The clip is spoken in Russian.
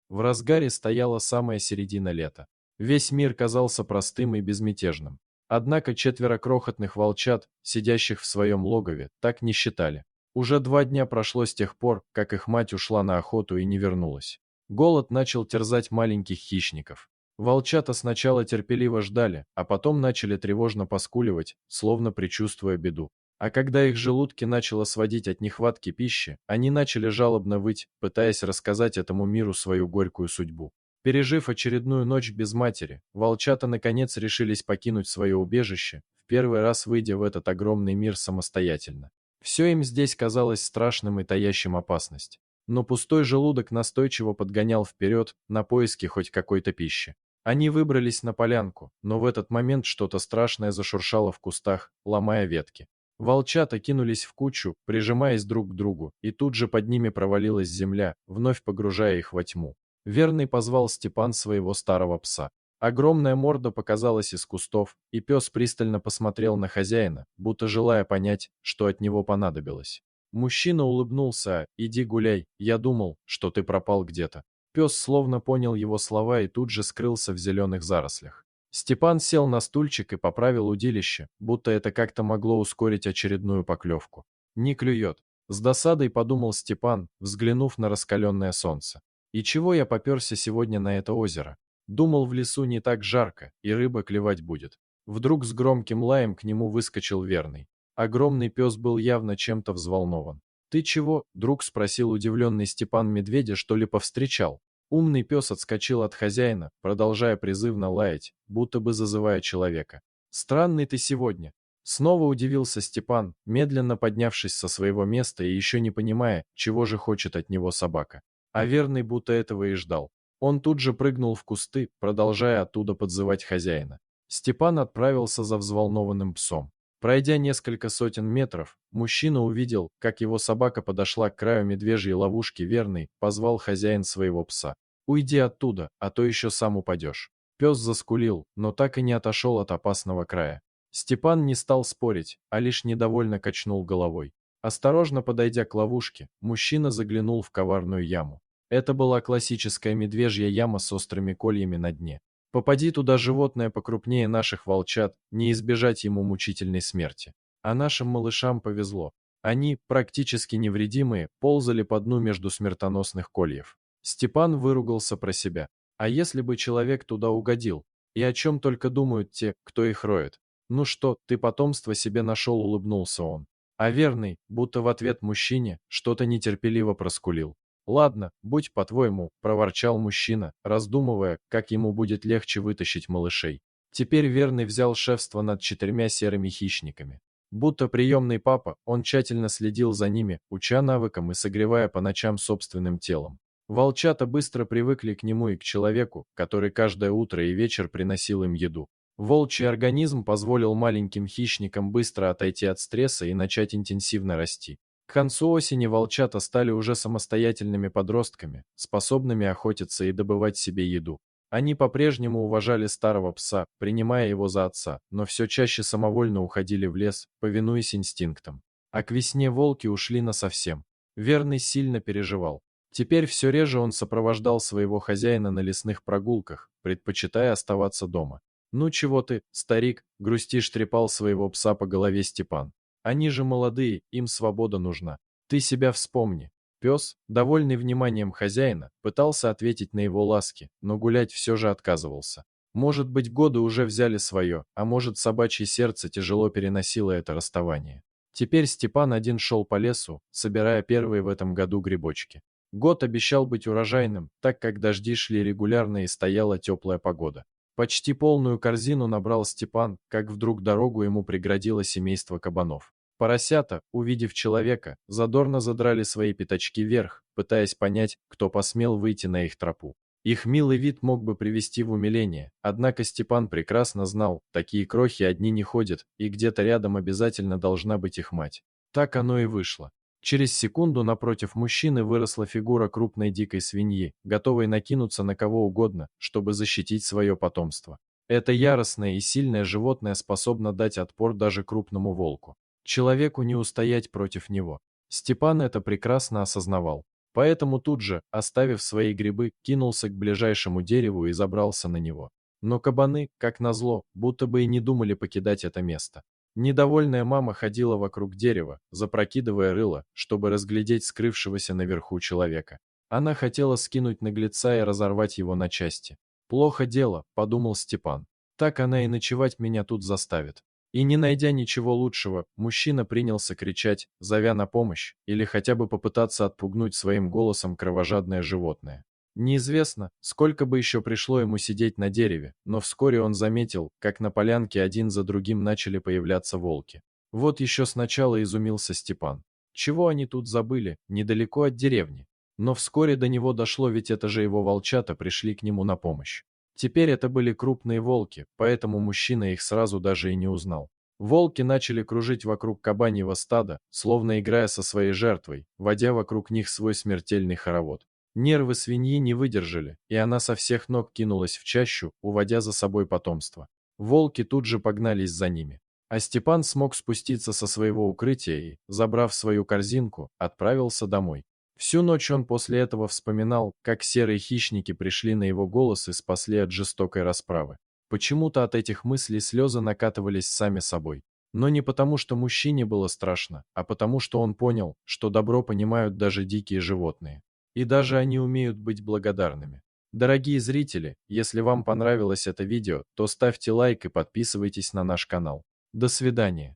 В разгаре стояла самая середина лета. Весь мир казался простым и безмятежным. Однако 4 крохотных волчат, сидящих в своем логове, так не считали. Уже 2 дня прошло с тех пор, как их мать ушла на охоту и не вернулась. Голод начал терзать маленьких хищников. Волчата сначала терпеливо ждали, а потом начали тревожно поскуливать, словно предчувствуя беду. А когда их желудки начало сводить от нехватки пищи, они начали жалобно выть, пытаясь рассказать этому миру свою горькую судьбу. Пережив очередную ночь без матери, волчата наконец решились покинуть свое убежище, в первый раз выйдя в этот огромный мир самостоятельно. Все им здесь казалось страшным и таящим опасность. Но пустой желудок настойчиво подгонял вперед, на поиски хоть какой-то пищи. Они выбрались на полянку, но в этот момент что-то страшное зашуршало в кустах, ломая ветки. Волчата кинулись в кучу, прижимаясь друг к другу, и тут же под ними провалилась земля, вновь погружая их во тьму. Верный позвал Степан своего старого пса. Огромная морда показалась из кустов, и пес пристально посмотрел на хозяина, будто желая понять, что от него понадобилось. Мужчина улыбнулся: «Иди гуляй, я думал, что ты пропал где-то». Пес словно понял его слова и тут же скрылся в зеленых зарослях. Степан сел на стульчик и поправил удилище, будто это как-то могло ускорить очередную поклевку. «Не клюет», — с досадой подумал Степан, взглянув на раскаленное солнце. «И чего я поперся сегодня на это озеро? Думал, в лесу не так жарко, и рыба клевать будет». Вдруг с громким лаем к нему выскочил Верный. Огромный пес был явно чем-то взволнован. «Ты чего, друг?» — спросил удивленный Степан медведя, что ли повстречал. Умный пес отскочил от хозяина, продолжая призывно лаять, будто бы зазывая человека. «Странный ты сегодня!» Снова удивился Степан, медленно поднявшись со своего места и еще не понимая, чего же хочет от него собака. А Верный будто этого и ждал. Он тут же прыгнул в кусты, продолжая оттуда подзывать хозяина. Степан отправился за взволнованным псом. Пройдя несколько сотен метров, мужчина увидел, как его собака подошла к краю медвежьей ловушки. Верный позвал хозяин своего пса. «Уйди оттуда, а то еще сам упадешь». Пес заскулил, но так и не отошел от опасного края. Степан не стал спорить, а лишь недовольно качнул головой. Осторожно подойдя к ловушке, мужчина заглянул в коварную яму. Это была классическая медвежья яма с острыми кольями на дне. Попади туда животное покрупнее наших волчат, не избежать ему мучительной смерти. А нашим малышам повезло. Они, практически невредимые, ползали по дну между смертоносных кольев. Степан выругался про себя. А если бы человек туда угодил? И о чем только думают те, кто их роет? «Ну что, ты потомство себе нашел?» — улыбнулся он. А Верный, будто в ответ мужчине, что-то нетерпеливо проскулил. «Ладно, будь по-твоему», — проворчал мужчина, раздумывая, как ему будет легче вытащить малышей. Теперь Верный взял шефство над 4 серыми хищниками. Будто приемный папа, он тщательно следил за ними, уча навыкам и согревая по ночам собственным телом. Волчата быстро привыкли к нему и к человеку, который каждое утро и вечер приносил им еду. Волчий организм позволил маленьким хищникам быстро отойти от стресса и начать интенсивно расти. К концу осени волчата стали уже самостоятельными подростками, способными охотиться и добывать себе еду. Они по-прежнему уважали старого пса, принимая его за отца, но все чаще самовольно уходили в лес, повинуясь инстинктам. А к весне волки ушли насовсем. Верный сильно переживал. Теперь все реже он сопровождал своего хозяина на лесных прогулках, предпочитая оставаться дома. «Ну чего ты, старик?» — грустишь, трепал своего пса по голове Степан. «Они же молодые, им свобода нужна. Ты себя вспомни». Пес, довольный вниманием хозяина, пытался ответить на его ласки, но гулять все же отказывался. Может быть, годы уже взяли свое, а может, собачье сердце тяжело переносило это расставание. Теперь Степан один шел по лесу, собирая первые в этом году грибочки. Год обещал быть урожайным, так как дожди шли регулярно и стояла теплая погода. Почти полную корзину набрал Степан, как вдруг дорогу ему преградило семейство кабанов. Поросята, увидев человека, задорно задрали свои пятачки вверх, пытаясь понять, кто посмел выйти на их тропу. Их милый вид мог бы привести в умиление, однако Степан прекрасно знал, такие крохи одни не ходят, и где-то рядом обязательно должна быть их мать. Так оно и вышло. Через секунду напротив мужчины выросла фигура крупной дикой свиньи, готовой накинуться на кого угодно, чтобы защитить свое потомство. Это яростное и сильное животное способно дать отпор даже крупному волку. Человеку не устоять против него. Степан это прекрасно осознавал. Поэтому тут же, оставив свои грибы, кинулся к ближайшему дереву и забрался на него. Но кабаны, как назло, будто бы и не думали покидать это место. Недовольная мама ходила вокруг дерева, запрокидывая рыло, чтобы разглядеть скрывшегося наверху человека. Она хотела скинуть наглеца и разорвать его на части. «Плохо дело», — подумал Степан. «Так она и ночевать меня тут заставит». И не найдя ничего лучшего, мужчина принялся кричать, зовя на помощь, или хотя бы попытаться отпугнуть своим голосом кровожадное животное. Неизвестно, сколько бы еще пришло ему сидеть на дереве, но вскоре он заметил, как на полянке один за другим начали появляться волки. Вот еще сначала изумился Степан. Чего они тут забыли, недалеко от деревни? Но вскоре до него дошло, ведь это же его волчата пришли к нему на помощь. Теперь это были крупные волки, поэтому мужчина их сразу даже и не узнал. Волки начали кружить вокруг кабаньего стада, словно играя со своей жертвой, водя вокруг них свой смертельный хоровод. Нервы свиньи не выдержали, и она со всех ног кинулась в чащу, уводя за собой потомство. Волки тут же погнались за ними. А Степан смог спуститься со своего укрытия и, забрав свою корзинку, отправился домой. Всю ночь он после этого вспоминал, как серые хищники пришли на его голос и спасли от жестокой расправы. Почему-то от этих мыслей слезы накатывались сами собой. Но не потому, что мужчине было страшно, а потому, что он понял, что добро понимают даже дикие животные. И даже они умеют быть благодарными. Дорогие зрители, если вам понравилось это видео, то ставьте лайк и подписывайтесь на наш канал. До свидания.